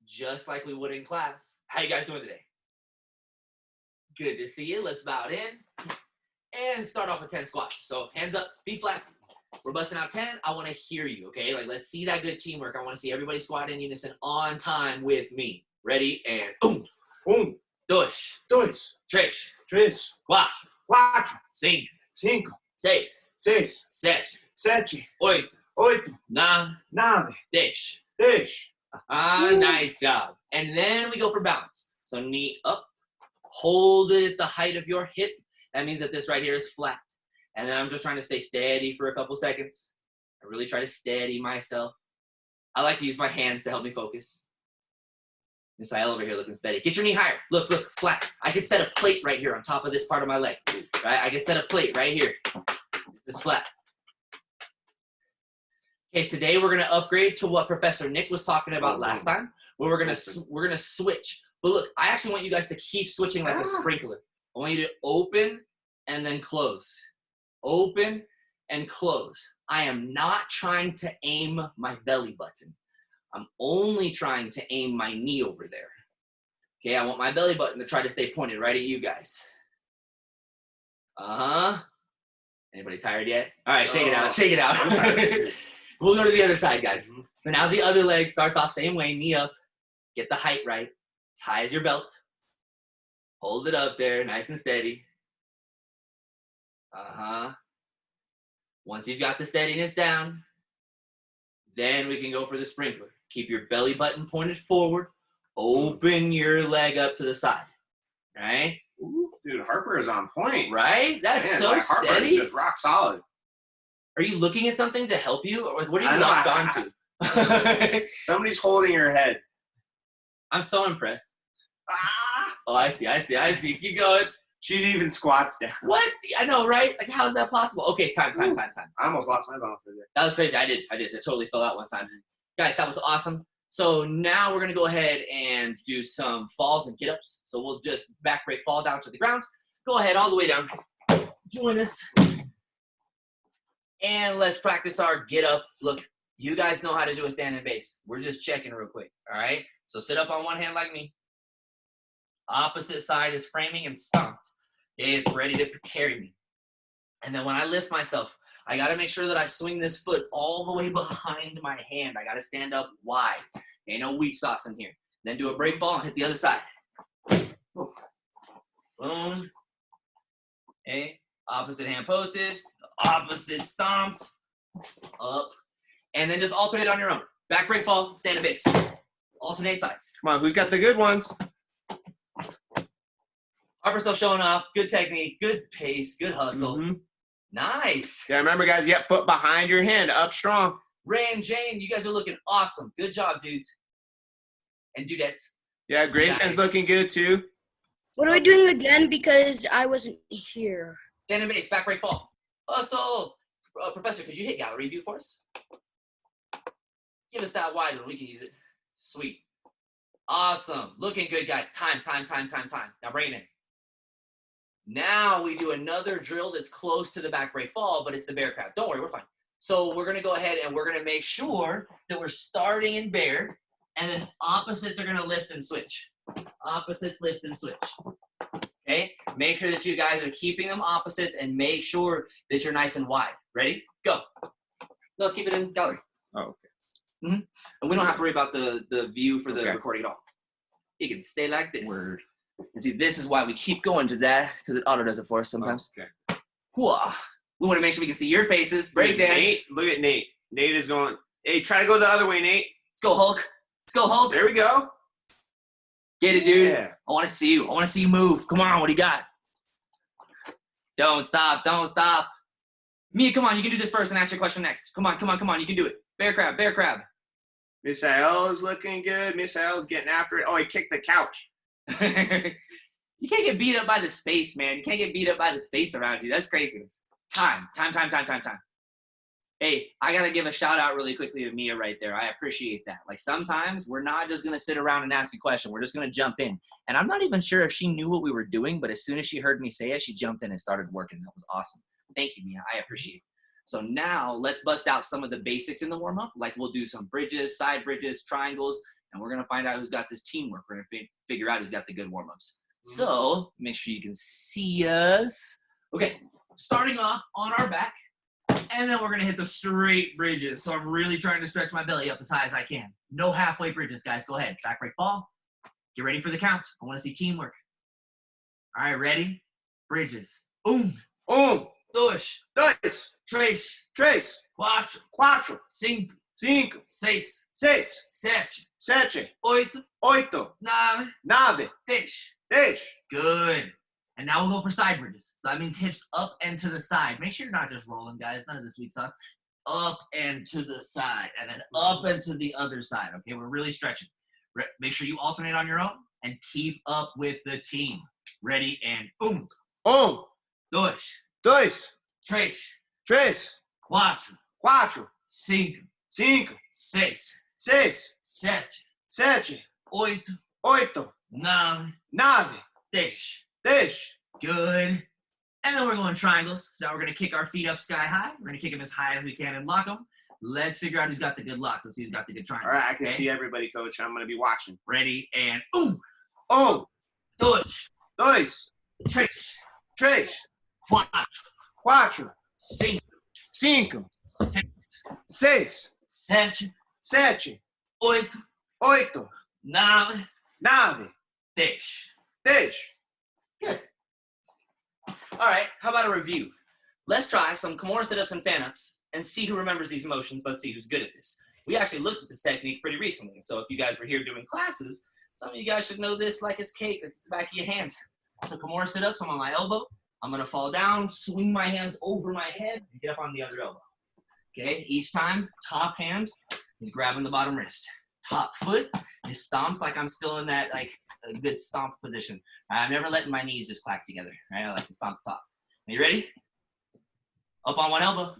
just like we would in class. How you guys doing today? Good to see you. Let's bow it in and start off with 10 squats. So hands up, feet flat. We're busting out 10. I want to hear you, okay? Like, let's see that good teamwork. I want to see everybody squat in unison on time with me. Ready? And boom. Un, Dos. dois, Tres. três, Quatro. quatro, Cinco. cinco, Seis. seis, Sete. sete, Oito. oito, Nine. nove, 10. 10. Nice job. And then we go for balance. So knee up. Hold it at the height of your hip. That means that this right here is flat. And then I'm just trying to stay steady for a couple seconds. I really try to steady myself. I like to use my hands to help me focus. Miss Ayel over here looking steady. Get your knee higher. Look, flat. I could set a plate right here on top of this part of my leg. Right? I could set a plate right here. This is flat. Okay, today we're going to upgrade to what Professor Nick was talking about last time, where we're going to switch. But look, I actually want you guys to keep switching like a sprinkler. I want you to open and then close. Open and close. I am not trying to aim my belly button. I'm only trying to aim my knee over there. Okay, I want my belly button to try to stay pointed right at you guys. Anybody tired yet? All right, shake it out, shake it out. We'll go to the other side, guys. So now the other leg starts off same way, knee up. Get the height right. Tie as your belt. Hold it up there, nice and steady. Once you've got the steadiness down, then we can go for the sprinkler. Keep your belly button pointed forward. Open your leg up to the side. Right? Ooh, dude, Harper is on point. Right? That's so Harper steady. is just rock solid. Are you looking at something to help you? Or what are you locked onto? Somebody's holding your head. I'm so impressed. Oh, I see. Keep going. She's even squats down. What? I know, right? Like, how is that possible? Okay, time. I almost lost my balance right there. That was crazy. I did. I totally fell out one time. Guys, that was awesome. So now we're going to go ahead and do some falls and get-ups. So we'll just back break, fall down to the ground. Go ahead all the way down. Join us. And let's practice our get-up. Look, you guys know how to do a standing base. We're just checking real quick, all right? So sit up on one hand like me. Opposite side is framing and stomped. Okay, it's ready to carry me. And then when I lift myself, I got to make sure that I swing this foot all the way behind my hand. I got to stand up wide. Okay, no weak sauce in here. Then do a break fall and hit the other side. Boom. Okay, opposite hand posted. Opposite stomped. Up. And then just alternate on your own. Back break fall, standing base. Alternate sides. Come on, who's got the good ones? Harper's still showing off. Good technique, good pace, good hustle. Nice. Yeah, remember, guys, you got foot behind your hand, up strong. Ray and Jane, you guys are looking awesome. Good job, dudes. And dudettes. Yeah, Grayson's looking good, too. What are we doing again? Because I wasn't here. Standing base, back break fall. Hustle. Professor, could you hit gallery view for us? Give us that wide one. We can use it. Sweet. Awesome. Looking good, guys. Time. Now bring it in. Now we do another drill that's close to the back break fall, but it's the bear crab. Don't worry, we're fine. So we're going to go ahead and we're going to make sure that we're starting in bear, and then opposites are going to lift and switch. Opposites lift and switch. Okay? Make sure that you guys are keeping them opposites and make sure that you're nice and wide. Ready? Go. No, let's keep it in gallery. Oh, okay. And we don't have to worry about the view for the recording at all. It can stay like this. Word. And see, this is why we keep going to that, because it auto does it for us sometimes. Oh, okay. Whoa. We want to make sure we can see your faces. Break dance. Nate, look at Nate. Nate is going. Hey, try to go the other way, Nate. Let's go, Hulk. Let's go, Hulk. There we go. Get it, dude. Yeah. I want to see you. I want to see you move. Come on, what do you got? Don't stop. Don't stop. Mia, come on. You can do this first and ask your question next. Come on. You can do it. Bear crab. Bear crab. Miss Ayel is looking good. Miss Ayel is getting after it. Oh, he kicked the couch. You can't get beat up by the space, man. You can't get beat up by the space around you. That's craziness. Time. Hey, I got to give a shout out really quickly to Mia right there. I appreciate that. Like, sometimes we're not just going to sit around and ask a question. We're just going to jump in. And I'm not even sure if she knew what we were doing, but as soon as she heard me say it, she jumped in and started working. That was awesome. Thank you, Mia. I appreciate it. So now let's bust out some of the basics in the warm-up. Like, we'll do some bridges, side bridges, triangles, and we're gonna find out who's got this teamwork. We're gonna figure out who's got the good warm-ups. So make sure you can see us. Okay, starting off on our back, and then we're gonna hit the straight bridges. So I'm really trying to stretch my belly up as high as I can. No halfway bridges, guys. Go ahead. Back break ball. Get ready for the count. I want to see teamwork. All right, ready? Bridges. Dois, três, quatro, cinco, seis, sete, oito, nove, dez. Good. And now we'll go for side bridges. So that means hips up and to the side. Make sure you're not just rolling, guys. None of the sweet sauce. Up and to the side. And then up and to the other side. Okay, we're really stretching. Make sure you alternate on your own and keep up with the team. Ready, and dois, três, quatro, cinco, seis, sete, oito, nove, dez. Good. And then we're going triangles. So now we're going to kick our feet up sky high. We're going to kick them as high as we can and lock them. Let's figure out who's got the good locks. Let's see who's got the good triangles. All right, I can see everybody, Coach. I'm going to be watching. Ready, and dois, três, quatro, cinco, seis, sete, oito, nove, dez. Good. All right, how about a review? Let's try some Kimura sit-ups and fan-ups and see who remembers these motions. Let's see who's good at this. We actually looked at this technique pretty recently, so if you guys were here doing classes, some of you guys should know this like it's cake. It's the back of your hand. So Kimura sit-ups, I'm on my elbow. I'm going to fall down, swing my hands over my head, and get up on the other elbow. Okay, each time, top hand is grabbing the bottom wrist. Top foot is stomped like I'm still in that like a good stomp position. I'm never letting my knees just clack together. Right? I like to stomp the top. Are you ready? Up on one elbow.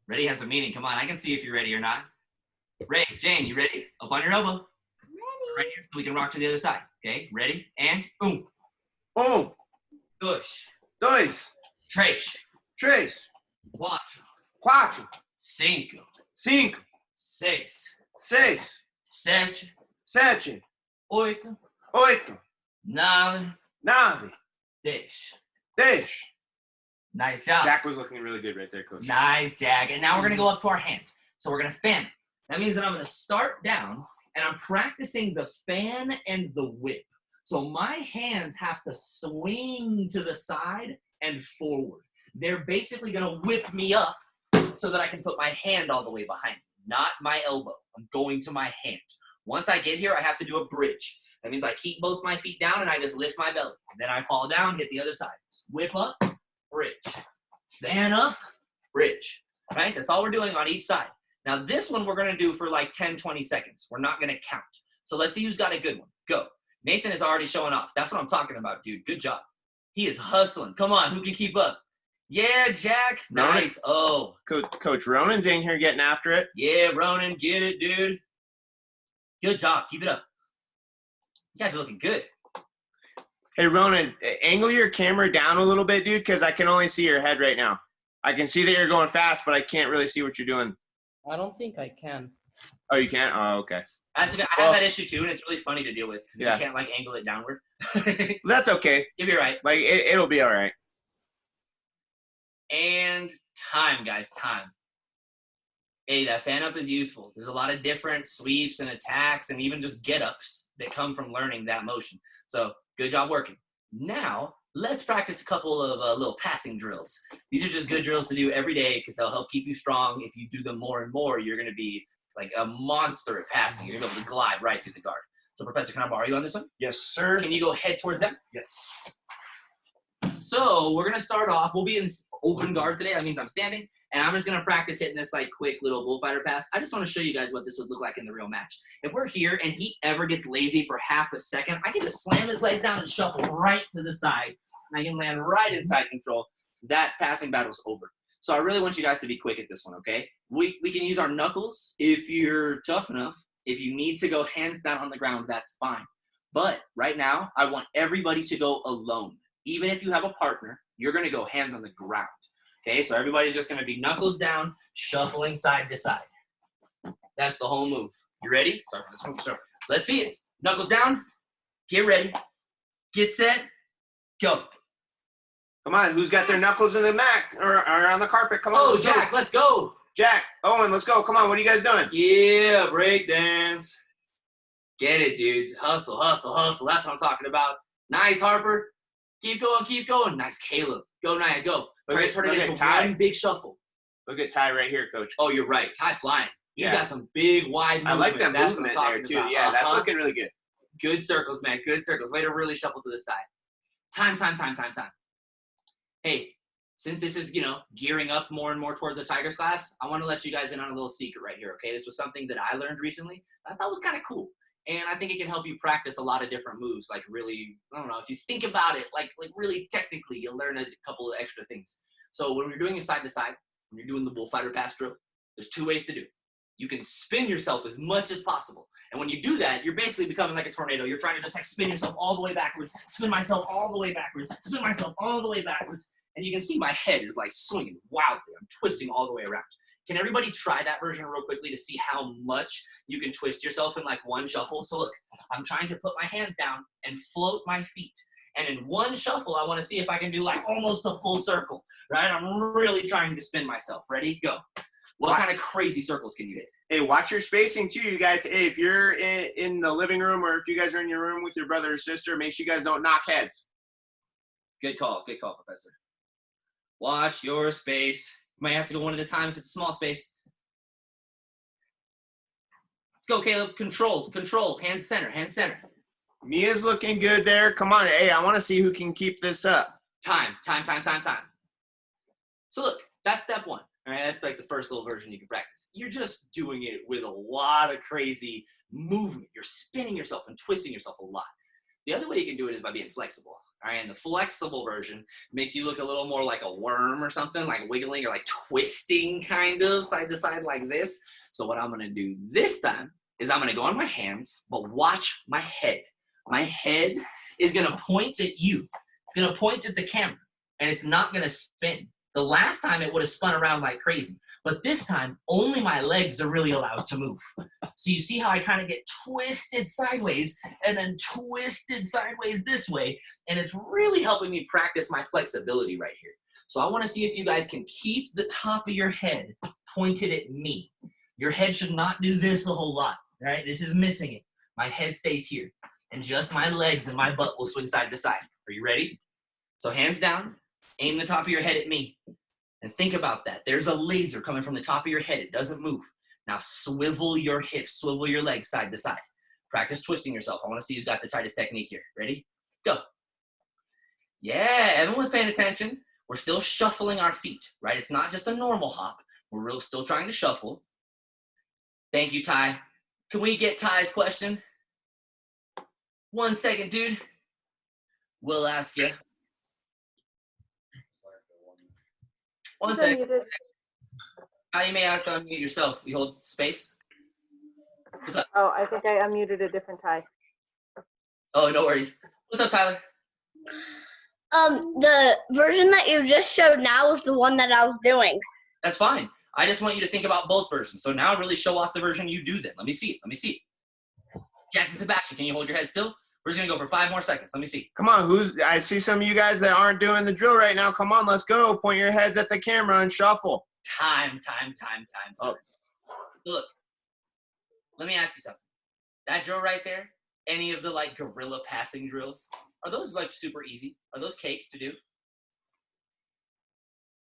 Ready has a meaning. Come on, I can see if you're ready or not. Ray, Jane, you ready? Up on your elbow. Ready. Right here, so we can rock to the other side. Okay, ready? And dois, três, quatro, cinco, seis, sete, oito, nove, dez. Nice job. Jack was looking really good right there, Coach. Nice, Jack. And now we're going to go up to our hand. So we're going to fan. That means that I'm going to start down, and I'm practicing the fan and the whip. So my hands have to swing to the side and forward. They're basically going to whip me up so that I can put my hand all the way behind me, not my elbow. I'm going to my hand. Once I get here, I have to do a bridge. That means I keep both my feet down, and I just lift my belly. Then I fall down, hit the other side. Whip up, bridge. Fan up, bridge. Right? That's all we're doing on each side. Now this one we're going to do for like 10, 20 seconds. We're not going to count. So let's see who's got a good one. Go. Nathan is already showing off. That's what I'm talking about, dude. Good job. He is hustling. Come on, who can keep up? Yeah, Jack. Nice. Oh. Coach Ronan's in here getting after it. Yeah, Ronan, get it, dude. Good job. Keep it up. You guys are looking good. Hey, Ronan, angle your camera down a little bit, dude, because I can only see your head right now. I can see that you're going fast, but I can't really see what you're doing. I don't think I can. Oh, you can't? Oh, okay. That's okay. I have that issue too, and it's really funny to deal with because Yeah. you can't like angle it downward. That's okay. You'll be right. Like, it'll be all right. And time, guys, time. Hey, that fan up is useful. There's a lot of different sweeps and attacks and even just get-ups that come from learning that motion. So good job working. Now, let's practice a couple of little passing drills. These are just good drills to do every day because they'll help keep you strong. If you do them more and more, you're going to be like a monster at passing. You're going to be able to glide right through the guard. So, Professor, can I borrow you on this one? Yes, sir. Can you go head towards them? Yes. So we're going to start off. We'll be in open guard today. That means I'm standing. And I'm just going to practice hitting this like quick little bullfighter pass. I just want to show you guys what this would look like in the real match. If we're here and he ever gets lazy for half a second, I can just slam his legs down and shuffle right to the side. And I can land right inside control. That passing battle's over. So I really want you guys to be quick at this one, okay? We can use our knuckles if you're tough enough. If you need to go hands down on the ground, that's fine. But right now, I want everybody to go alone. Even if you have a partner, you're going to go hands on the ground. Okay, so everybody's just going to be knuckles down, shuffling side to side. That's the whole move. You ready? Sorry for this move, sir. Let's see it. Knuckles down. Get ready. Get set. Go. Come on, who's got their knuckles in the mat or on the carpet? Come on, Oh, let's Jack, go. let's go. Jack, Owen, let's go. Come on, what are you guys doing? Yeah, break dance. Get it, dudes. Hustle, hustle, hustle. That's what I'm talking about. Nice, Harper. Keep going, keep going. Nice, Caleb. Go, Nia, go. Try to turn it into one big shuffle. Look at Ty right here, Coach. Oh, you're right. Ty flying. He's Yeah. got some big, wide movement. I like that That's movement what I'm there, talking too. about. Yeah, that's looking really good. Good circles, man. Good circles. Way to really shuffle to the side. Time. Hey, since this is, gearing up more and more towards a Tigers class, I want to let you guys in on a little secret right here, okay? This was something that I learned recently. I thought was kind of cool. And I think it can help you practice a lot of different moves, like really, I don't know, if you think about it, like really technically, you'll learn a couple of extra things. So when you're doing a side-to-side, when you're doing the bullfighter pass drill, there's two ways to do it. You can spin yourself as much as possible. And when you do that, you're basically becoming like a tornado. You're trying to just like spin yourself all the way backwards, spin myself all the way backwards, spin myself all the way backwards. And you can see my head is like swinging wildly. I'm twisting all the way around. Can everybody try that version real quickly to see how much you can twist yourself in like one shuffle? So look, I'm trying to put my hands down and float my feet. And in one shuffle, I want to see if I can do like almost a full circle, right? I'm really trying to spin myself. Ready? Go. What kind of crazy circles can you hit? Hey, watch your spacing too, you guys. Hey, if you're in the living room or if you guys are in your room with your brother or sister, make sure you guys don't knock heads. Good call, Professor. Watch your space. You might have to go one at a time if it's a small space. Let's go, Caleb. Control. Hands center. Mia's looking good there. Come on. Hey, I want to see who can keep this up. Time. So look, that's step one. All right, that's like the first little version you can practice. You're just doing it with a lot of crazy movement. You're spinning yourself and twisting yourself a lot. The other way you can do it is by being flexible. All right, and the flexible version makes you look a little more like a worm or something, like wiggling or like twisting kind of side to side like this. So what I'm gonna do this time is I'm gonna go on my hands, but watch my head. My head is gonna point at you. It's gonna point at the camera, and it's not gonna spin. The last time it would have spun around like crazy, but this time only my legs are really allowed to move. So you see how I kind of get twisted sideways and then twisted sideways this way, and it's really helping me practice my flexibility right here. So I want to see if you guys can keep the top of your head pointed at me. Your head should not do this a whole lot, right? This is missing it. My head stays here, and just my legs and my butt will swing side to side. Are you ready? So hands down. Aim the top of your head at me and think about that. There's a laser coming from the top of your head. It doesn't move. Now swivel your hips, swivel your legs side to side. Practice twisting yourself. I want to see who's got the tightest technique here. Ready? Go. Yeah, everyone's paying attention. We're still shuffling our feet, right? It's not just a normal hop. We're still trying to shuffle. Thank you, Ty. Can we get Ty's question? 1 second, dude. We'll ask you. 1 second. You may have to unmute yourself. You hold space. What's up? Oh, I think I unmuted a different Ty. Oh, no worries. What's up, Tyler? The version that you just showed now is the one that I was doing. That's fine. I just want you to think about both versions. So now really show off the version you do then. Let me see it. Jackson Sebastian, can you hold your head still? We're just going to go for 5 more seconds. Let me see. Come on, I see some of you guys that aren't doing the drill right now. Come on, let's go. Point your heads at the camera and shuffle. Time. Oh. Look, let me ask you something. That drill right there, any of the like gorilla passing drills, are those like super easy? Are those cake to do?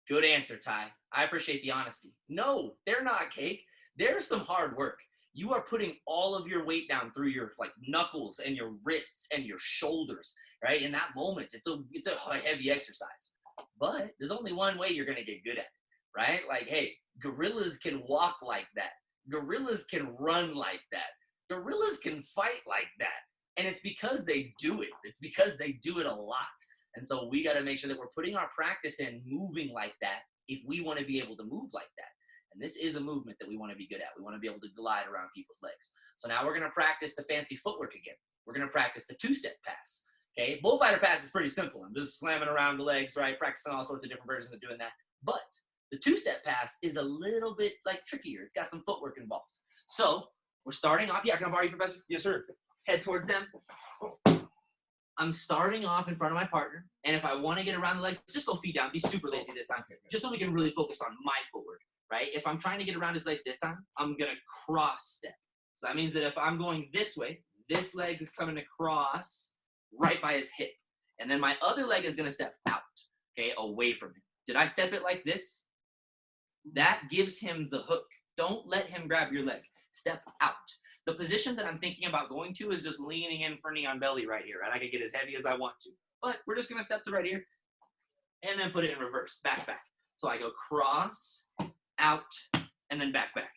Good answer, Ty. I appreciate the honesty. No, they're not cake. There's some hard work. You are putting all of your weight down through your like knuckles and your wrists and your shoulders, right? In that moment, it's a heavy exercise. But there's only one way you're gonna get good at it, right? Like, hey, gorillas can walk like that. Gorillas can run like that. Gorillas can fight like that. And it's because they do it. It's because they do it a lot. And so we gotta make sure that we're putting our practice in moving like that if we wanna be able to move like that. And this is a movement that we want to be good at. We want to be able to glide around people's legs. So now we're going to practice the fancy footwork again. We're going to practice the two-step pass. Okay, bullfighter pass is pretty simple. I'm just slamming around the legs, right? Practicing all sorts of different versions of doing that. But the two-step pass is a little bit like trickier. It's got some footwork involved. So We're starting off. Yeah, can I borrow you, Professor? Yes, sir. Head towards them. I'm starting off in front of my partner, and if I want to get around the legs, just go feet down. Be super lazy this time, just so we can really focus on my footwork, right? If I'm trying to get around his legs this time, I'm going to cross step. So that means that if I'm going this way, this leg is coming across right by his hip. And then my other leg is going to step out, okay, away from him. Did I step it like this? That gives him the hook. Don't let him grab your leg. Step out. The position that I'm thinking about going to is just leaning in for knee on belly right here, right? I can get as heavy as I want to. But we're just going to step to right here and then put it in reverse, back, back. So I go cross, out, and then back, back.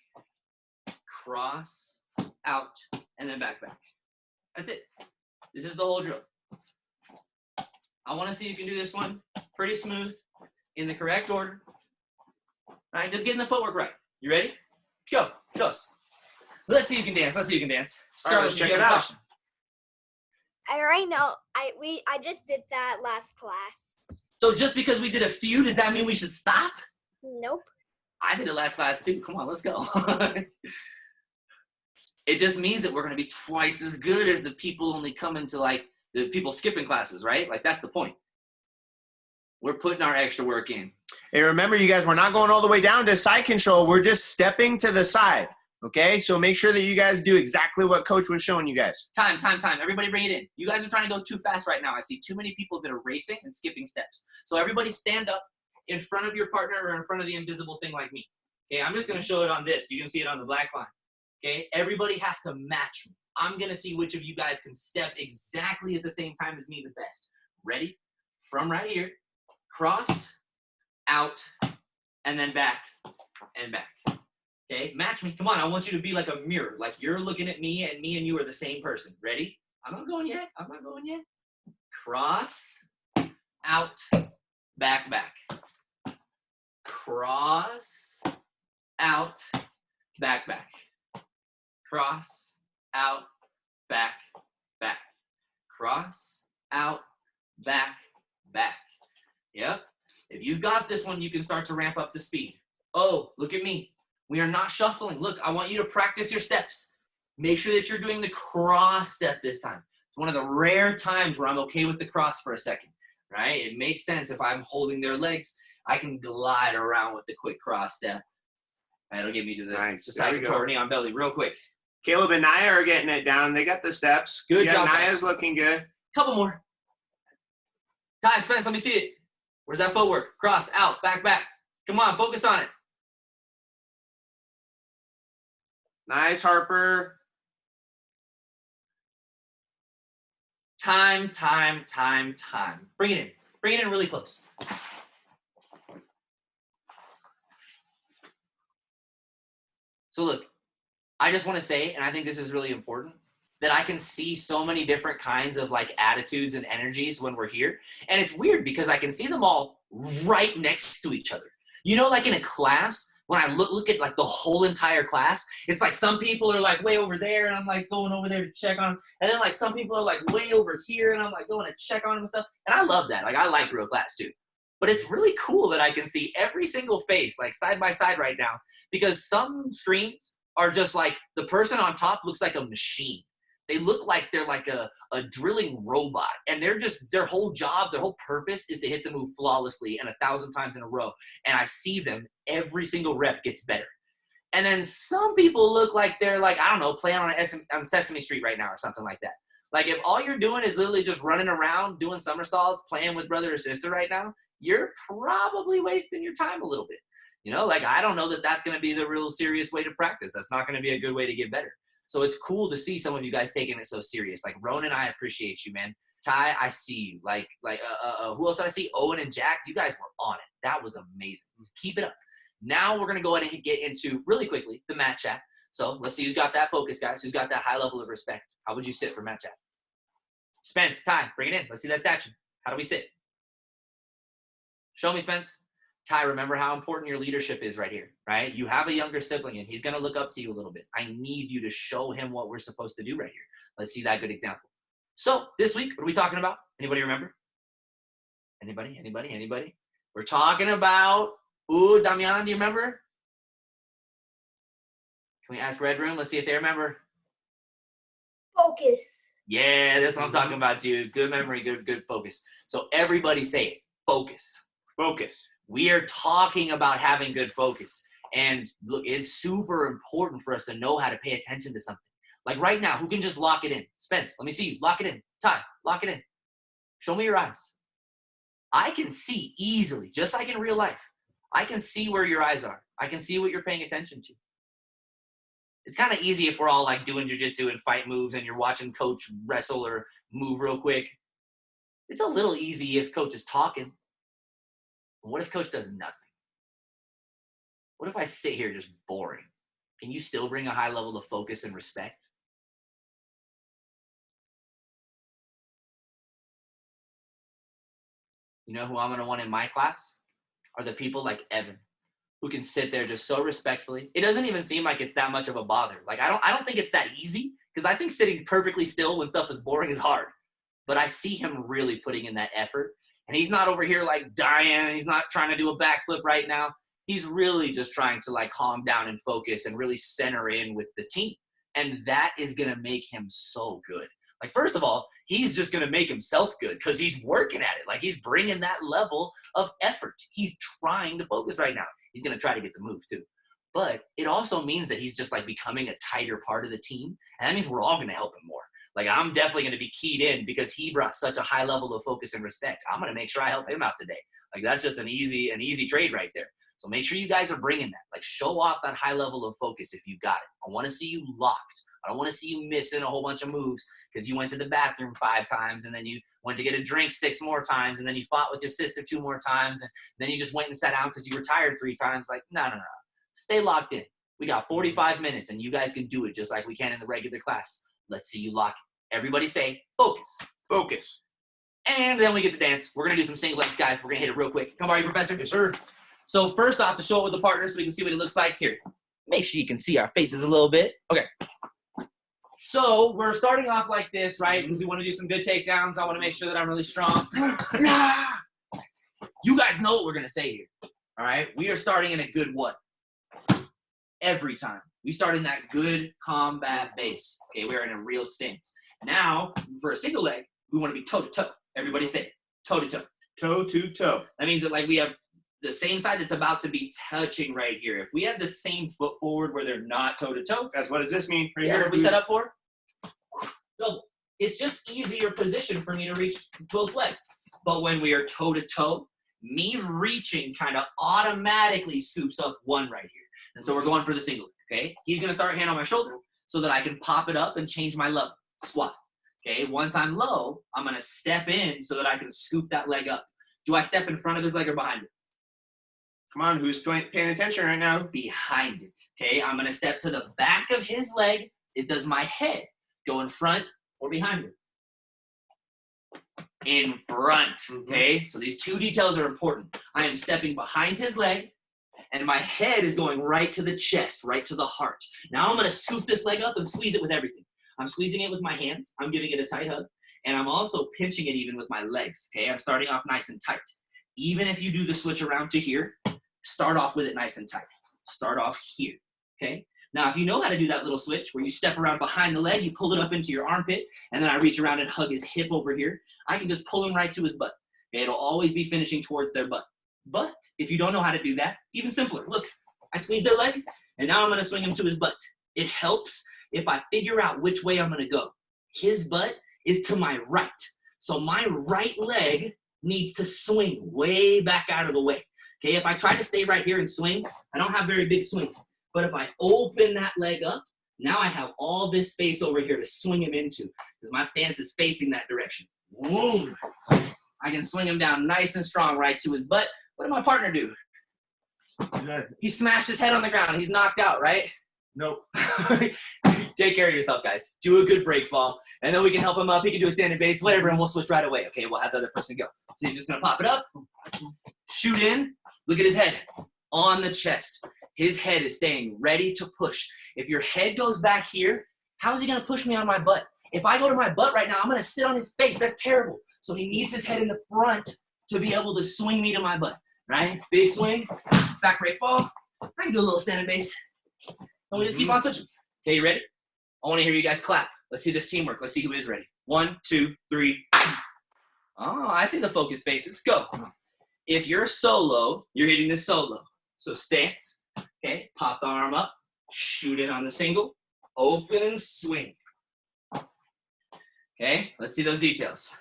Cross, out, and then back, back. That's it. This is the whole drill. I want to see if you can do this one pretty smooth in the correct order. All right, just getting the footwork right. You ready? Go. Show us. Let's see if you can dance. Let's see if you can dance. All right, let's check it out. I already know. I just did that last class. So just because we did a few, does that mean we should stop? Nope. I did it last class too. Come on, let's go. It just means that we're going to be twice as good as the people only coming to like the people skipping classes, right? Like that's the point. We're putting our extra work in. Hey, remember, you guys, we're not going all the way down to side control. We're just stepping to the side, okay? So make sure that you guys do exactly what Coach was showing you guys. Time. Everybody bring it in. You guys are trying to go too fast right now. I see too many people that are racing and skipping steps. So everybody stand up in front of your partner or in front of the invisible thing like me. Okay, I'm just going to show it on this. You can see it on the black line. Okay, everybody has to match me. I'm going to see which of you guys can step exactly at the same time as me the best. Ready? From right here. Cross, out, and then back, and back. Okay, match me. Come on, I want you to be like a mirror. Like you're looking at me and you are the same person. Ready? I'm not going yet. Cross, out, back, back. Cross, out, back, back. Cross, out, back, back. Cross, out, back, back. Yep. If you've got this one, you can start to ramp up the speed. Oh, look at me. We are not shuffling. Look, I want you to practice your steps. Make sure that you're doing the cross step this time. It's one of the rare times where I'm okay with the cross for a second, right? It makes sense if I'm holding their legs, I can glide around with the quick cross step. That'll get me to the side control knee on belly real quick. Caleb and Naya are getting it down. They got the steps. Good job, Naya's guys. looking good. Couple more. Ty, Spence, let me see it. Where's that footwork? Cross, out, back, back. Come on, focus on it. Nice, Harper. Time. Bring it in. Bring it in really close. So look, I just want to say, and I think this is really important, that I can see so many different kinds of like attitudes and energies when we're here. And it's weird because I can see them all right next to each other. You know, like in a class, when I look at like the whole entire class, it's like some people are like way over there and I'm like going over there to check on them. And then like some people are like way over here and I'm like going to check on them and stuff. And I love that. Like I like real class too. But it's really cool that I can see every single face like side by side right now, because some streams are just like the person on top looks like a machine. They look like they're like a drilling robot, and they're just, their whole job, their whole purpose is to hit the move flawlessly and 1,000 times in a row. And I see them, every single rep gets better. And then some people look like they're like, I don't know, playing on Sesame Street right now or something like that. Like if all you're doing is literally just running around doing somersaults, playing with brother or sister right now, you're probably wasting your time a little bit. You know, like I don't know that that's going to be the real serious way to practice. That's not going to be a good way to get better. So it's cool to see some of you guys taking it so serious. Like Ronan, I appreciate you, man. Ty, I see you. Like who else did I see? Owen and Jack, you guys were on it. That was amazing. Keep it up. Now we're going to go ahead and get into, really quickly, the mat chat. So let's see who's got that focus, guys. Who's got that high level of respect? How would you sit for mat chat? Spence, Ty, bring it in. Let's see that statue. How do we sit? Show me, Spence. Ty, remember how important your leadership is right here, right? You have a younger sibling, and he's going to look up to you a little bit. I need you to show him what we're supposed to do right here. Let's see that good example. So this week, what are we talking about? Anybody remember? Anybody? We're talking about, Damian, do you remember? Can we ask Red Room? Let's see if they remember. Focus. Yeah, that's what I'm talking about, dude. Good memory, good focus. So everybody say it. Focus. Focus. We are talking about having good focus. And look, it's super important for us to know how to pay attention to something. Like right now, who can just lock it in? Spence, let me see you. Lock it in. Ty, lock it in. Show me your eyes. I can see easily, just like in real life. I can see where your eyes are. I can see what you're paying attention to. It's kind of easy if we're all like doing jujitsu and fight moves and you're watching coach wrestle or move real quick. It's a little easy if coach is talking. What if coach does nothing? What if I sit here just boring? Can you still bring a high level of focus and respect? You know who I'm going to want in my class? Are the people like Evan, who can sit there just so respectfully. It doesn't even seem like it's that much of a bother. Like, I don't think it's that easy, because I think sitting perfectly still when stuff is boring is hard. But I see him really putting in that effort. And he's not over here like dying. He's not trying to do a backflip right now. He's really just trying to like calm down and focus and really center in with the team. And that is going to make him so good. Like, first of all, he's just going to make himself good because he's working at it. Like, he's bringing that level of effort. He's trying to focus right now. He's going to try to get the move too. But it also means that he's just like becoming a tighter part of the team. And that means we're all going to help him more. Like, I'm definitely going to be keyed in because he brought such a high level of focus and respect. I'm going to make sure I help him out today. Like, that's just an easy trade right there. So make sure you guys are bringing that. Like, show off that high level of focus if you got it. I want to see you locked. I don't want to see you missing a whole bunch of moves because you went to the bathroom 5 times and then you went to get a drink 6 more times and then you fought with your sister 2 more times and then you just went and sat down because you were tired 3 times. Like, no. Stay locked in. We got 45 minutes and you guys can do it just like we can in the regular class. Let's see you lock it. Everybody say focus. Focus. And then we get to dance. We're going to do some single legs, guys. We're going to hit it real quick. Come on, Professor. Yes, sir. So first off, to show it with the partner so we can see what it looks like here. Make sure you can see our faces a little bit. Okay. So we're starting off like this, right? Because we want to do some good takedowns. I want to make sure that I'm really strong. You guys know what we're going to say here. All right? We are starting in a good what? Every time. We start in that good combat base. Okay, we're in a real stance. Now, for a single leg, we want to be toe-to-toe. Everybody say it. Toe-to-toe. Toe-to-toe. That means that like we have the same side that's about to be touching right here. If we have the same foot forward where they're not toe-to-toe. Guys, what does this mean? Right Yeah, here. what we set up for? No, it's just easier position for me to reach both legs. But when we are toe-to-toe, me reaching kind of automatically scoops up one right here. And so we're going for the single, okay? He's going to start hand on my shoulder so that I can pop it up and change my level. Squat, okay? Once I'm low, I'm going to step in so that I can scoop that leg up. Do I step in front of his leg or behind it? Come on, who's paying attention right now? Behind it, okay? I'm going to step to the back of his leg. It does my head go in front or behind it? In front, okay? So these 2 details are important. I am stepping behind his leg, and my head is going right to the chest, right to the heart. Now I'm going to scoop this leg up and squeeze it with everything. I'm squeezing it with my hands. I'm giving it a tight hug. And I'm also pinching it even with my legs, okay? I'm starting off nice and tight. Even if you do the switch around to here, start off with it nice and tight. Start off here, okay? Now, if you know how to do that little switch where you step around behind the leg, you pull it up into your armpit, and then I reach around and hug his hip over here, I can just pull him right to his butt. Okay? It'll always be finishing towards their butt. But if you don't know how to do that, even simpler. Look, I squeeze their leg, and now I'm going to swing him to his butt. It helps if I figure out which way I'm going to go. His butt is to my right. So my right leg needs to swing way back out of the way. Okay, if I try to stay right here and swing, I don't have very big swings. But if I open that leg up, now I have all this space over here to swing him into because my stance is facing that direction. Whoa. I can swing him down nice and strong right to his butt. What did my partner do? He smashed his head on the ground. He's knocked out, right? Nope. Take care of yourself, guys. Do a good break fall, and then we can help him up. He can do a standing base, whatever, and we'll switch right away. Okay, we'll have the other person go. So he's just going to pop it up, shoot in. Look at his head on the chest. His head is staying ready to push. If your head goes back here, how is he going to push me on my butt? If I go to my butt right now, I'm going to sit on his face. That's terrible. So he needs his head in the front to be able to swing me to my butt, right? Big swing, back break fall. I can do a little standing base. And we just keep on switching. Okay, you ready? I want to hear you guys clap. Let's see this teamwork. Let's see who is ready. 1, 2, 3. Oh, I see the focused faces. Go. If you're solo, you're hitting this solo. So stance. Okay, pop the arm up. Shoot it on the single. Open swing. Okay, let's see those details.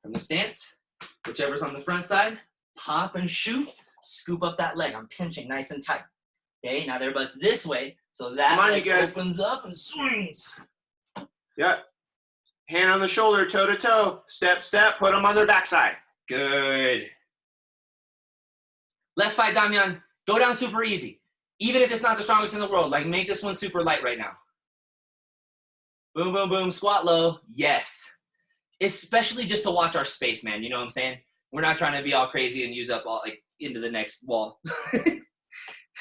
From the stance, whichever's on the front side, pop and shoot. Scoop up that leg. I'm pinching nice and tight. Okay, now their butt's this way, so that leg opens up and swings. Yep. Hand on the shoulder, toe to toe. Step, step. Put them on their backside. Good. Let's fight, Damian. Go down super easy. Even if it's not the strongest in the world, like make this one super light right now. Boom, boom, boom. Squat low. Yes. Especially just to watch our space, man. You know what I'm saying? We're not trying to be all crazy and use up all like into the next wall.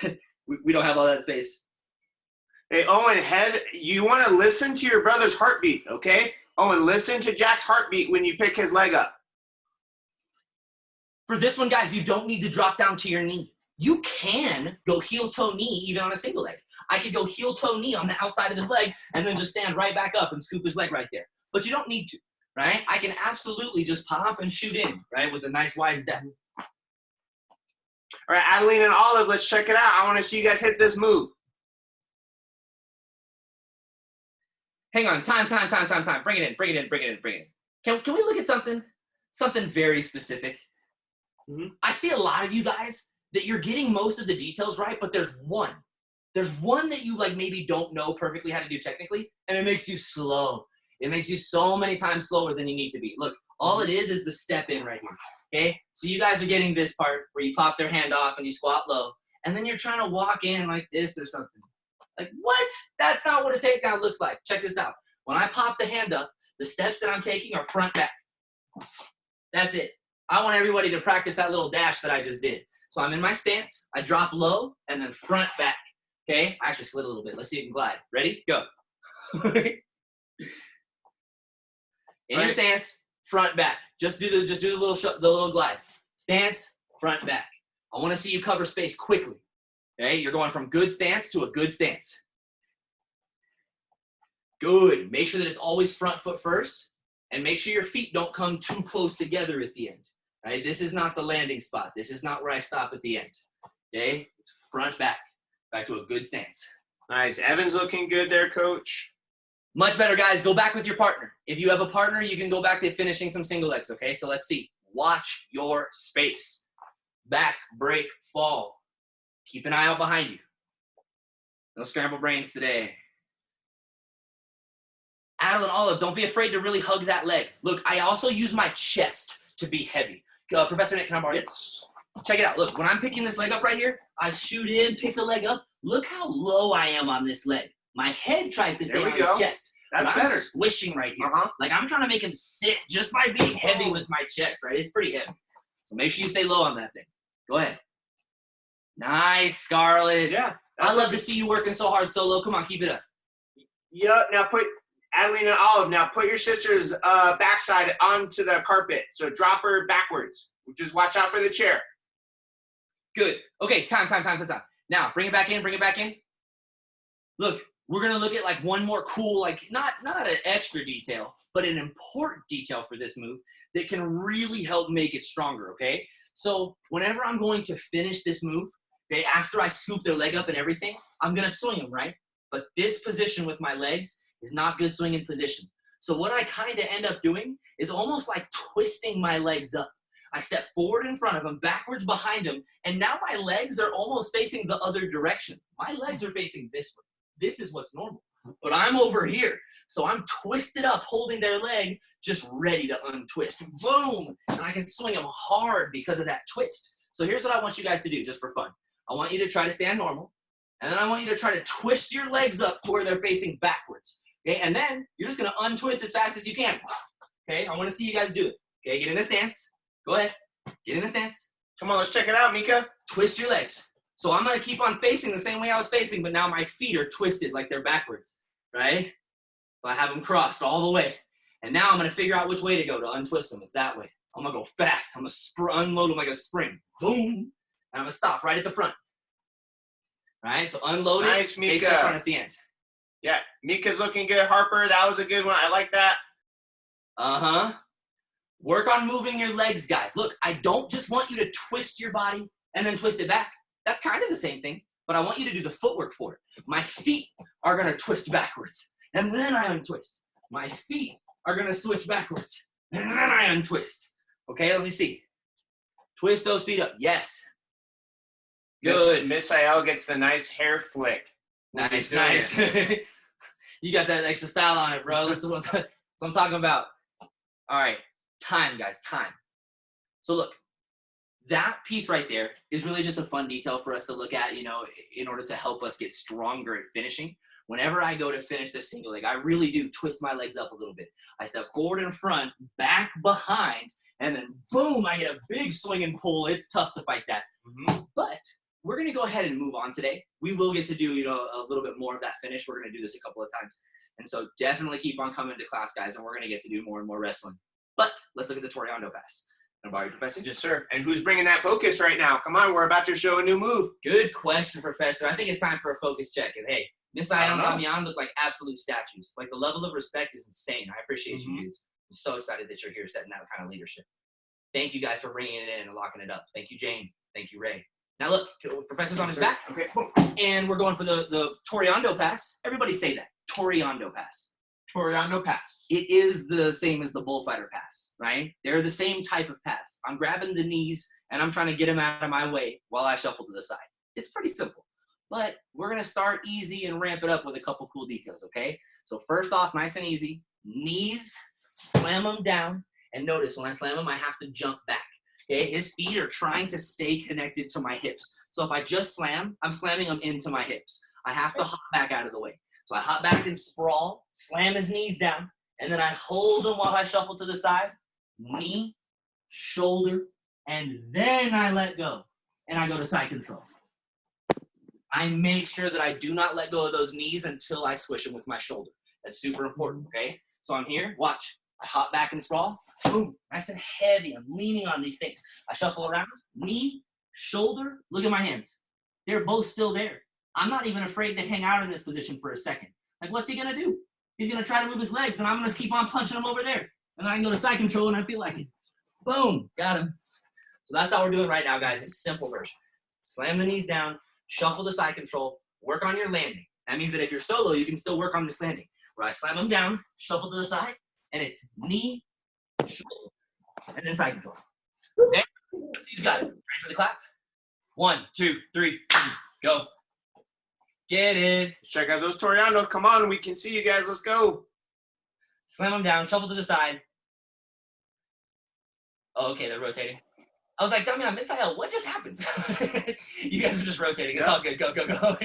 we don't have all that space. Hey, Owen, you want to listen to your brother's heartbeat, okay? Owen, listen to Jack's heartbeat when you pick his leg up. For this one, guys, you don't need to drop down to your knee. You can go heel-toe knee even on a single leg. I could go heel-toe knee on the outside of his leg and then just stand right back up and scoop his leg right there. But you don't need to, right? I can absolutely just pop and shoot in, right, with a nice wide step. All right, Adeline and Olive, let's check it out. I want to see you guys hit this move. Hang on, time. Bring it in. Can we look at something very specific? Mm-hmm. I see a lot of you guys that you're getting most of the details right, but there's one that you like maybe don't know perfectly how to do technically, and it makes you slow. It makes you so many times slower than you need to be. Look, all it is the step in right here, okay? So you guys are getting this part where you pop their hand off and you squat low, and then you're trying to walk in like this or something. Like, what? That's not what a takedown looks like. Check this out. When I pop the hand up, the steps that I'm taking are front back. That's it. I want everybody to practice that little dash that I just did. So I'm in my stance, I drop low, and then front back. Okay? I actually slid a little bit. Let's see if you can glide. Ready? Go. In your stance, front back. Just do the little glide. Stance, front back. I want to see you cover space quickly. Okay? You're going from good stance to a good stance. Good. Make sure that it's always front foot first, and make sure your feet don't come too close together at the end. Right? This is not the landing spot. This is not where I stop at the end. Okay? It's front back to a good stance. Nice. Evan's looking good there, coach. Much better, guys. Go back with your partner. If you have a partner, you can go back to finishing some single legs, okay? So let's see. Watch your space. Back, break, fall. Keep an eye out behind you. No scramble brains today. Adeline, Olive, don't be afraid to really hug that leg. Look, I also use my chest to be heavy. Professor Nick, can I borrow it? Yes. Check it out. Look, when I'm picking this leg up right here, I shoot in, pick the leg up. Look how low I am on this leg. My head tries to stay on his chest. That's but better. I'm swishing right here. Uh-huh. Like I'm trying to make him sit just by being heavy with my chest, right? It's pretty heavy. So make sure you stay low on that thing. Go ahead. Nice, Scarlett. Yeah. I love to see you working so hard, Solo. Come on, keep it up. Yep. Now put Adeline and Olive. Now put your sister's backside onto the carpet. So drop her backwards. Just watch out for the chair. Good. Okay, time. Now, bring it back in. Look, we're going to look at like one more cool, like not an extra detail, but an important detail for this move that can really help make it stronger, okay? So whenever I'm going to finish this move, okay, after I scoop their leg up and everything, I'm going to swing them, right? But this position with my legs is not good swinging position. So what I kind of end up doing is almost like twisting my legs up. I step forward in front of him, backwards behind him, and now my legs are almost facing the other direction. My legs are facing this way. This is what's normal. But I'm over here. So I'm twisted up, holding their leg, just ready to untwist. Boom! And I can swing them hard because of that twist. So here's what I want you guys to do, just for fun. I want you to try to stand normal, and then I want you to try to twist your legs up to where they're facing backwards. Okay, and then you're just going to untwist as fast as you can. Okay, I want to see you guys do it. Okay, get in a stance. Go ahead. Get in the stance. Come on, let's check it out, Mika. Twist your legs. So I'm going to keep on facing the same way I was facing, but now my feet are twisted like they're backwards, right? So I have them crossed all the way. And now I'm going to figure out which way to go to untwist them. It's that way. I'm going to go fast. I'm going to unload them like a spring. Boom. And I'm going to stop right at the front. All right, so unload it. Nice, Face Mika. the front at the end. Yeah, Mika's looking good. Harper, that was a good one. I like that. Uh-huh. Work on moving your legs, guys. Look, I don't just want you to twist your body and then twist it back. That's kind of the same thing, but I want you to do the footwork for it. My feet are going to twist backwards, and then I untwist. My feet are going to switch backwards, and then I untwist. Okay, let me see. Twist those feet up. Yes. Good. Miss Ayel gets the nice hair flick. Nice, nice. You got that extra style on it, bro. That's what I'm talking about. All right, time, guys, time. So look, that piece right there is really just a fun detail for us to look at, you know, in order to help us get stronger at finishing. Whenever I go to finish this single leg, I really do twist my legs up a little bit. I step forward in front, back behind, and then boom, I get a big swing and pull. It's tough to fight that. But we're going to go ahead and move on today. We will get to do, you know, a little bit more of that finish. We're going to do this a couple of times. And so definitely keep on coming to class, guys, and we're going to get to do more and more wrestling. But let's look at the Toriando pass. And borrow your Professor? Yes, sir. And who's bringing that focus right now? Come on, we're about to show a new move. Good question, Professor. I think it's time for a focus check. And hey, Miss Ayel and Damian look like absolute statues. Like, the level of respect is insane. I appreciate you dudes. I'm so excited that you're here setting that kind of leadership. Thank you guys for bringing it in and locking it up. Thank you, Jane. Thank you, Ray. Now look, Professor's on his back. Okay. And we're going for the Toriando pass. Everybody say that. Toriando pass. Toriando pass. It is the same as the bullfighter pass, right? They're the same type of pass. I'm grabbing the knees and I'm trying to get them out of my way while I shuffle to the side. It's pretty simple. But we're going to start easy and ramp it up with a couple cool details, okay? So first off, nice and easy. Knees, slam them down. And notice when I slam them, I have to jump back. Okay, his feet are trying to stay connected to my hips. So if I just slam, I'm slamming them into my hips. I have to hop back out of the way. So I hop back and sprawl, slam his knees down, and then I hold him while I shuffle to the side, knee, shoulder, and then I let go, and I go to side control. I make sure that I do not let go of those knees until I swish them with my shoulder. That's super important, okay? So I'm here, watch. I hop back and sprawl, boom, nice and heavy. I'm leaning on these things. I shuffle around, knee, shoulder, look at my hands. They're both still there. I'm not even afraid to hang out in this position for a second. Like, what's he gonna do? He's gonna try to move his legs, and I'm gonna keep on punching him over there. And then I can go to side control, and I feel like it. Boom, got him. So that's all we're doing right now, guys. It's a simple version. Slam the knees down, shuffle to side control, work on your landing. That means that if you're solo, you can still work on this landing. Where I slam them down, shuffle to the side, and it's knee, shoulder, and then side control. Okay? Let's see who's got it. Ready for the clap? 1, 2, 3, go. Get it. Let's check out those Toriandos. Come on, we can see you guys. Let's go. Slam them down, shuffle to the side. Oh, okay, they're rotating. I was like, Damian, Miss Ayel, what just happened? You guys are just rotating. It's all good. Go, go, go.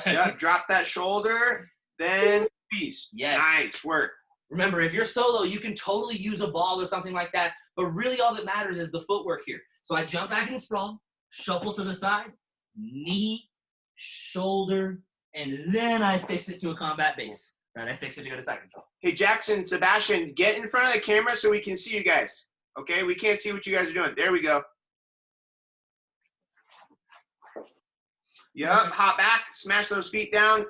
Yeah, drop that shoulder, then peace. Yes. Nice work. Remember, if you're solo, you can totally use a ball or something like that, but really all that matters is the footwork here. So I jump back and sprawl, shuffle to the side, knee, shoulder, and then I fix it to a combat base. Right, I fix it to go to side control. Hey, Jackson, Sebastian, get in front of the camera so we can see you guys. Okay, we can't see what you guys are doing. There we go. Yep, hop back, smash those feet down,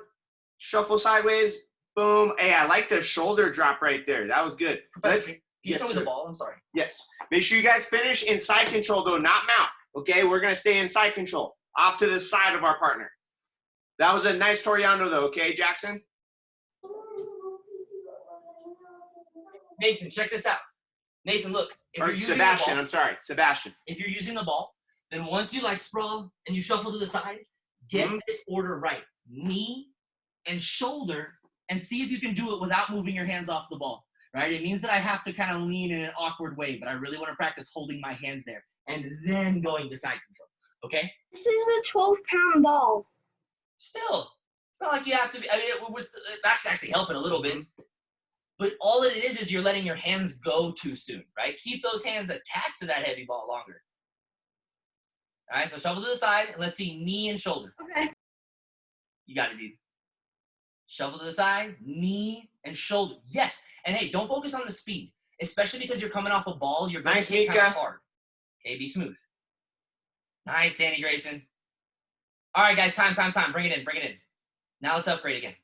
shuffle sideways, boom. Hey, I like the shoulder drop right there. That was good. Professor, can you yes, throw me sir. the ball? I'm sorry. Yes. Make sure you guys finish in side control, though, not mount. Okay, we're going to stay in side control, off to the side of our partner. That was a nice Toriando, though, okay, Jackson? Nathan, check this out. Nathan, look. If Or you're using Sebastian, the ball, I'm sorry, Sebastian. if you're using the ball, then once you like sprawl and you shuffle to the side, get this order right. Knee and shoulder, and see if you can do it without moving your hands off the ball, right? It means that I have to kind of lean in an awkward way, but I really want to practice holding my hands there and then going to side control, okay? This is a 12-pound ball. Still, it's not like you have to be, I mean, that's actually helping a little bit. But all it is you're letting your hands go too soon, right? Keep those hands attached to that heavy ball longer. All right, so shuffle to the side, and let's see knee and shoulder. Okay. You got it, dude. Shuffle to the side, knee and shoulder. Yes, and hey, don't focus on the speed, especially because you're coming off a ball. You're going to Nice, hit kind of Mika. hard. Okay, be smooth. Nice, Danny Grayson. All right, guys, time. Bring it in. Now let's upgrade again.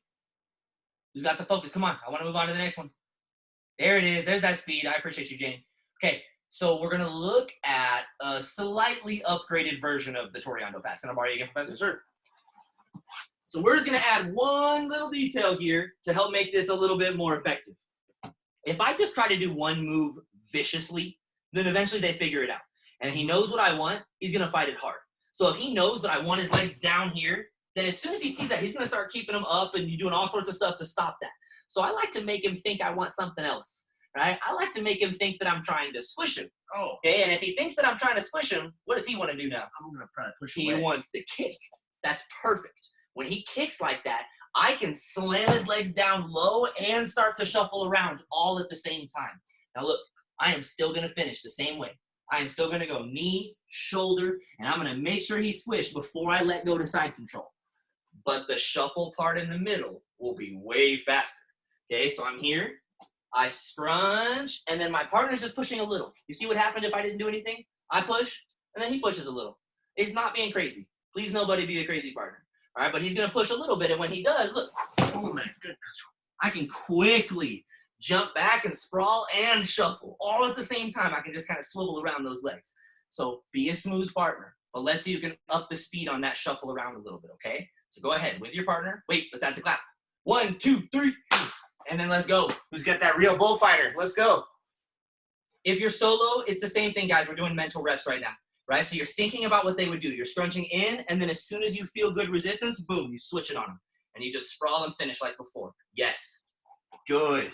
Who's got the focus? Come on. I want to move on to the next one. There it is. There's that speed. I appreciate you, Jane. Okay, so we're going to look at a slightly upgraded version of the Toriando pass. Can I borrow you again, Professor? Sir. So we're just going to add one little detail here to help make this a little bit more effective. If I just try to do one move viciously, then eventually they figure it out. And if he knows what I want, he's going to fight it hard. So if he knows that I want his legs down here, then as soon as he sees that, he's going to start keeping them up and doing all sorts of stuff to stop that. So I like to make him think I want something else, right? I like to make him think that I'm trying to squish him. Oh. Okay, and if he thinks that I'm trying to squish him, what does he want to do now? I'm going to try to push He away. wants to kick. That's perfect. When he kicks like that, I can slam his legs down low and start to shuffle around all at the same time. Now look, I am still going to finish the same way. I am still going to go knee, shoulder, and I'm going to make sure he's squished before I let go to side control. But the shuffle part in the middle will be way faster. Okay, so I'm here. I scrunch, and then my partner's just pushing a little. You see what happened if I didn't do anything? I push, and then he pushes a little. It's not being crazy. Please nobody be a crazy partner. All right, but he's going to push a little bit, and when he does, look. Oh, my goodness. I can quickly jump back and sprawl and shuffle all at the same time. I can just kind of swivel around those legs. So be a smooth partner, but let's see if you can up the speed on that shuffle around a little bit, okay? So go ahead with your partner. Wait, let's add the clap. 1, 2, 3, and then let's go. Who's got that real bullfighter? Let's go. If you're solo, it's the same thing, guys. We're doing mental reps right now, right? So you're thinking about what they would do. You're scrunching in, and then as soon as you feel good resistance, boom, you switch it on them. And you just sprawl and finish like before. Yes. Good.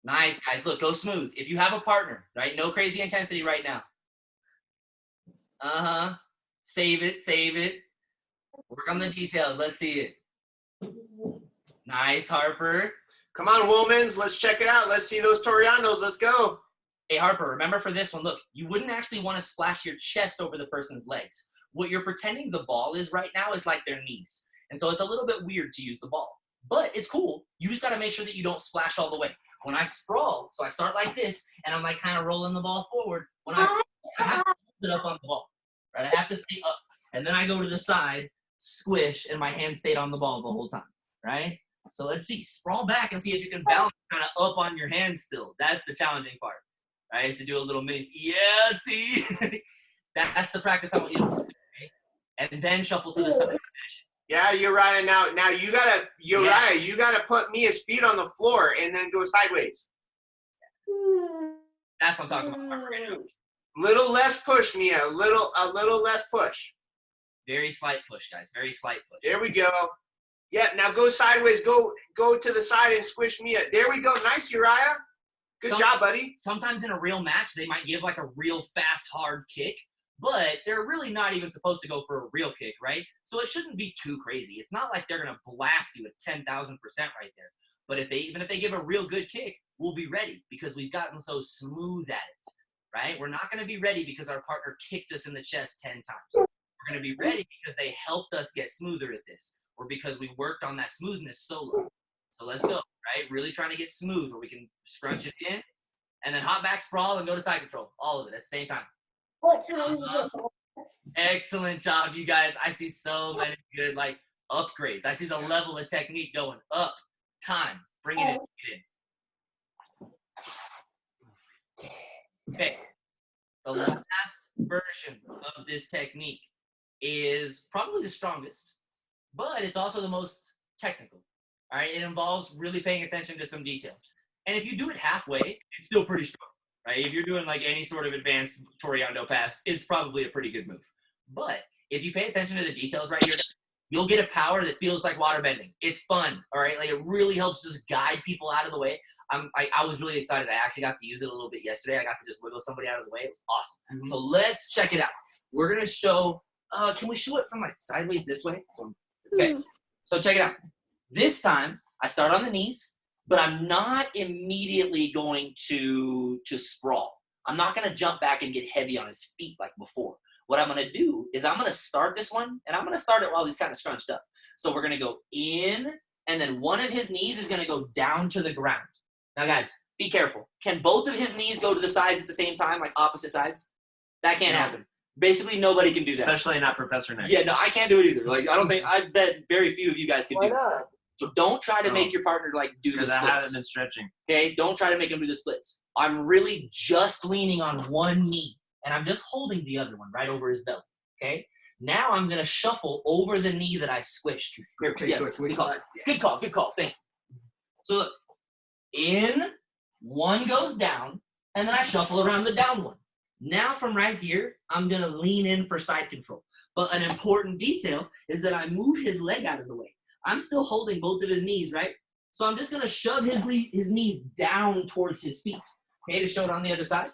Nice, guys. Look, go smooth. If you have a partner, right? No crazy intensity right now. Save it. Work on the details. Let's see it. Nice, Harper. Come on, Wilmans. Let's check it out. Let's see those Toriandos. Let's go. Hey, Harper, remember for this one, look, you wouldn't actually want to splash your chest over the person's legs. What you're pretending the ball is right now is like their knees. And so it's a little bit weird to use the ball. But it's cool. You just got to make sure that you don't splash all the way. When I sprawl, so I start like this, and I'm like kind of rolling the ball forward. When I sprawl, I have to hold it up on the ball. Right? I have to stay up. And then I go to the side, squish, and my hand stayed on the ball the whole time. Right? So let's see. Sprawl back and see if you can balance kind of up on your hand still. That's the challenging part. Right? I used to do a little mini. Yeah, see? That's the practice I want you to do. Okay? And then shuffle to the side. Yeah, Uriah. Now you gotta, Uriah, you gotta put Mia's feet on the floor and then go sideways. That's what I'm talking about. Little less push, Mia. A little less push. Very slight push, guys. Very slight push. There we go. Yeah, now go sideways. Go to the side and squish Mia. There we go. Nice, Uriah. Good job, buddy. Sometimes in a real match, they might give like a real fast, hard kick, but they're really not even supposed to go for a real kick, right? So it shouldn't be too crazy. It's not like they're going to blast you at 10,000% right there. But even if they give a real good kick, we'll be ready because we've gotten so smooth at it, right? We're not going to be ready because our partner kicked us in the chest 10 times. We're going to be ready because they helped us get smoother at this or because we worked on that smoothness solo. So let's go, right? Really trying to get smooth where we can scrunch it in and then hop back, sprawl, and go to side control. All of it at the same time. What time is it? Excellent job, you guys. I see so many good upgrades. I see the level of technique going up. Time. Bring it in. Okay. The last version of this technique is probably the strongest, but it's also the most technical. All right. It involves really paying attention to some details. And if you do it halfway, it's still pretty strong. Right? If you're doing like any sort of advanced Toriando pass, it's probably a pretty good move. But if you pay attention to the details right here, you'll get a power that feels like water bending. It's fun, all right? Like it really helps just guide people out of the way. I was really excited. I actually got to use it a little bit yesterday. I got to just wiggle somebody out of the way. It was awesome. Mm-hmm. So let's check it out. We're going to show, can we show it from like sideways this way? Okay, so check it out. This time, I start on the knees. But I'm not immediately going to sprawl. I'm not going to jump back and get heavy on his feet like before. What I'm going to do is I'm going to start this one, and I'm going to start it while he's kind of scrunched up. So we're going to go in, and then one of his knees is going to go down to the ground. Now, guys, be careful. Can both of his knees go to the sides at the same time, like opposite sides? That can't happen. Basically, nobody can do that. Especially not Professor Nick. Yeah, no, I can't do it either. Like, I bet very few of you guys can Why do it. not? So don't try to make your partner like do the Because I haven't splits. been stretching. Okay, don't try to make him do the splits. I'm really just leaning on one knee, and I'm just holding the other one right over his belly. Okay. Now I'm gonna shuffle over the knee that I squished. Here, yes, good call. Good call. Good call. Thank you. So look, in, one goes down, and then I shuffle around the down one. Now from right here, I'm gonna lean in for side control. But an important detail is that I move his leg out of the way. I'm still holding both of his knees, right? So I'm just gonna shove his knees down towards his feet. Okay, to show it on the other side.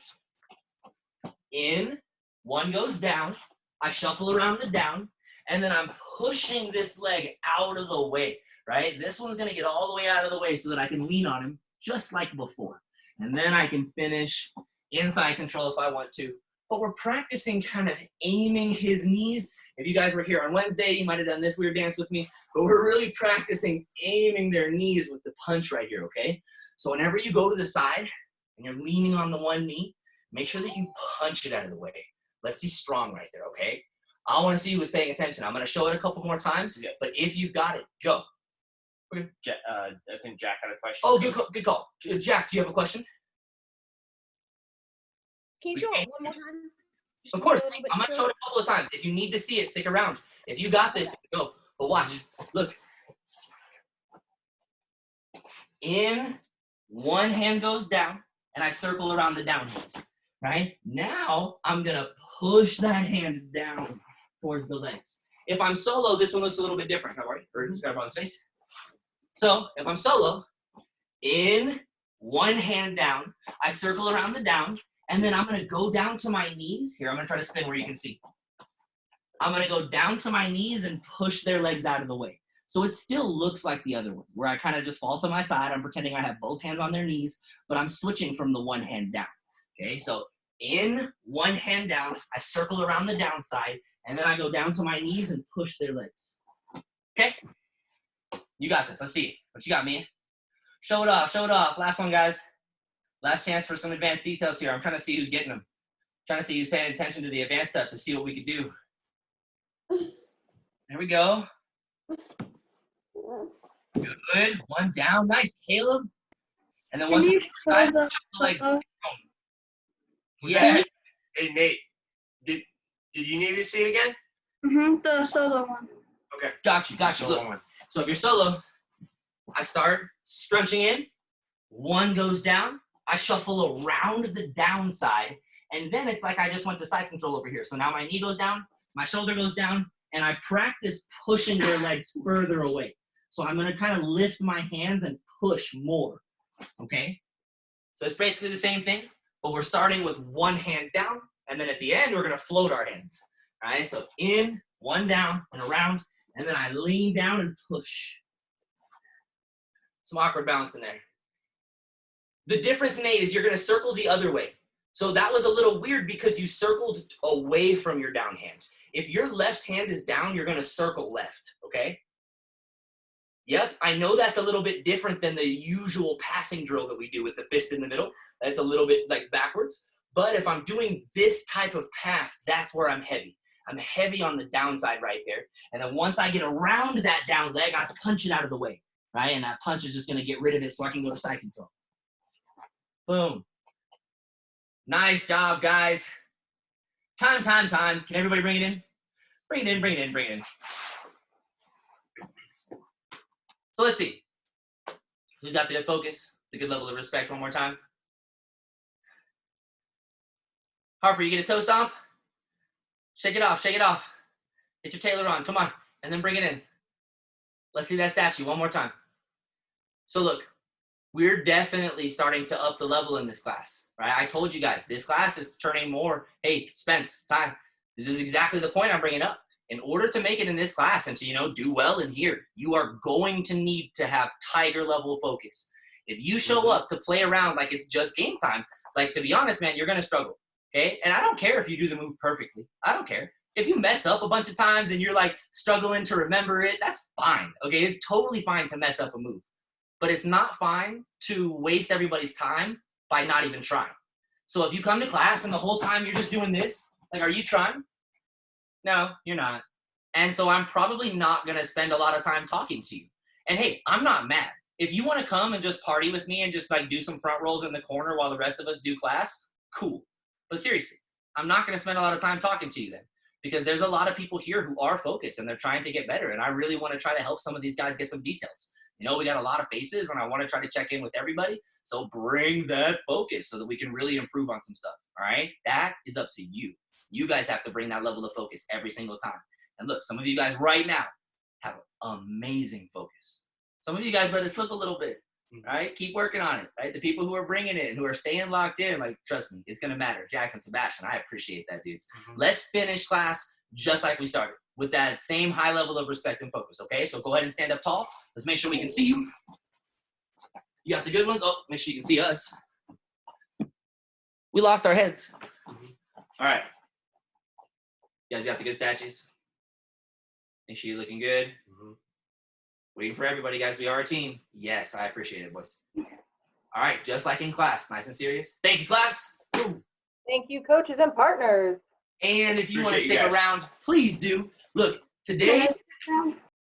In, one goes down, I shuffle around the down, and then I'm pushing this leg out of the way, right? This one's gonna get all the way out of the way so that I can lean on him just like before. And then I can finish inside control if I want to. But we're practicing kind of aiming his knees. If you guys were here on Wednesday, you might have done this weird dance with me, but we're really practicing aiming their knees with the punch right here, okay? So whenever you go to the side and you're leaning on the one knee, make sure that you punch it out of the way. Let's see strong right there, okay? I want to see who was paying attention. I'm going to show it a couple more times, but if you've got it, go. I think Jack had a question. Oh, good call. Jack, do you have a question? Can you show it one more time? Just Of course. a little bit I'm going to show it a couple of times. If you need to see it, stick around. If you got this, go. But watch. Look. In, one hand goes down, and I circle around the down hand. Right? Now, I'm going to push that hand down towards the legs. If I'm solo, this one looks a little bit different. Don't worry. Or just grab on his face. So, if I'm solo, in, one hand down, I circle around the down, and then I'm going to go down to my knees. Here, I'm going to try to spin where you can see. I'm going to go down to my knees and push their legs out of the way. So it still looks like the other one, where I kind of just fall to my side. I'm pretending I have both hands on their knees, but I'm switching from the one hand down. Okay, so in, one hand down, I circle around the downside, and then I go down to my knees and push their legs. Okay? You got this. Let's see. What you got, Mia? Show it off. Show it off. Last one, guys. Last chance for some advanced details here. I'm trying to see who's getting them. I'm trying to see who's paying attention to the advanced stuff to see what we could do. There we go. Good. One down. Nice, Caleb. And then once side, the legs. Yeah. Hey, Nate, did you need to see it again? The solo one. Okay. Got you. Solo one. So if you're solo, I start scrunching in. One goes down. I shuffle around the downside. And then it's like I just went to side control over here. So now my knee goes down, my shoulder goes down, and I practice pushing their legs further away. So I'm going to kind of lift my hands and push more. Okay? So it's basically the same thing, but we're starting with one hand down, and then at the end, we're going to float our hands. All right? So in, one down, and around, and then I lean down and push. Some awkward balance in there. The difference, Nate, is you're going to circle the other way. So that was a little weird because you circled away from your down hand. If your left hand is down, you're going to circle left, okay? Yep, I know that's a little bit different than the usual passing drill that we do with the fist in the middle. That's a little bit like backwards. But if I'm doing this type of pass, that's where I'm heavy. I'm heavy on the downside right there. And then once I get around that down leg, I punch it out of the way, right? And that punch is just going to get rid of it so I can go to side control. Boom. Nice job, guys. Time. Can everybody bring it in? Bring it in. So let's see. Who's got the good focus? The good level of respect one more time? Harper, you get a toe stomp? Shake it off. Get your tailor on. Come on. And then bring it in. Let's see that statue one more time. So look, we're definitely starting to up the level in this class, right? I told you guys, this class is turning more, hey, Spence, Ty, this is exactly the point I'm bringing up. In order to make it in this class and to, do well in here, you are going to need to have tiger level focus. If you show up to play around like it's just game time, like, to be honest, man, you're going to struggle, okay? And I don't care if you do the move perfectly. I don't care. If you mess up a bunch of times and you're, like, struggling to remember it, that's fine, okay? It's totally fine to mess up a move. But it's not fine to waste everybody's time by not even trying. So if you come to class and the whole time you're just doing this, like, are you trying? No, you're not. And so I'm probably not going to spend a lot of time talking to you. And hey, I'm not mad. If you want to come and just party with me and just like do some front rolls in the corner while the rest of us do class, cool. But seriously, I'm not going to spend a lot of time talking to you then, because there's a lot of people here who are focused and they're trying to get better. And I really want to try to help some of these guys get some details. You know, we got a lot of faces and I want to try to check in with everybody. So bring that focus so that we can really improve on some stuff. All right. That is up to you. You guys have to bring that level of focus every single time. And look, some of you guys right now have amazing focus. Some of you guys let it slip a little bit. All right. Keep working on it. Right. The people who are bringing it and who are staying locked in, like, trust me, it's going to matter. Jackson, Sebastian, I appreciate that, dudes. Let's finish class just like we started, with that same high level of respect and focus, okay? So go ahead and stand up tall. Let's make sure we can see you. You got the good ones? Oh, make sure you can see us. We lost our heads. All right. You guys got the good statues? Make sure you're looking good. Waiting for everybody, guys. We are a team. Yes, I appreciate it, boys. All right, just like in class. Nice and serious. Thank you, class. Thank you, coaches and partners. And if you want to Appreciate you stick guys. around, please do. Look, today